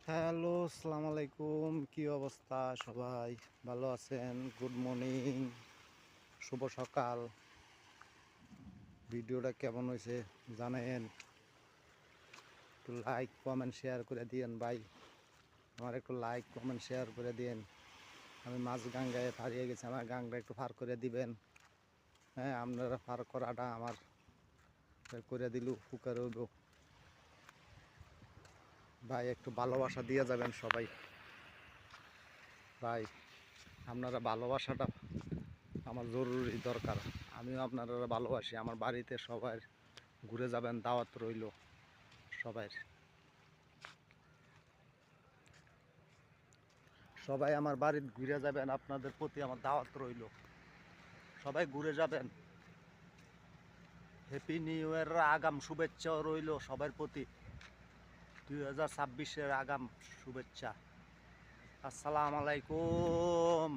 Hello, আসসালামু আলাইকুম। কি অবস্থা সবাই? ভালো আছেন? গুড মর্নিং, শুভ সকাল। ভিডিওটা কেমন হয়েছে জানেন? একটু লাইক কমেন্ট শেয়ার করে দিয়েন ভাই। আমার একটু লাইক কমেন্ট শেয়ার করে দিন। আমি মাছ গাঙ্গায় হারিয়ে গেছি, আমার গাঙ্গা একটু পার করে দিবেন। হ্যাঁ, আপনারা পার করাটা আমার করে দিল উপকার হইব। ভাই একটু ভালোবাসা দিয়ে যাবেন সবাই। ভাই আপনারা ভালোবাসাটা আমার জরুরি দরকার। আমিও আপনারা ভালোবাসি। আমার বাড়িতে সবাই ঘুরে যাবেন, দাওয়াত রইল সবাই। সবাই আমার বাড়িতে ঘুরে যাবেন, আপনাদের প্রতি আমার দাওয়াত রইল। সবাই ঘুরে যাবেন। হ্যাপি নিউ ইয়ার আগাম শুভেচ্ছাও রইল সবার প্রতি। 2026-এর আগাম শুভেচ্ছা। আসসালামু আলাইকুম।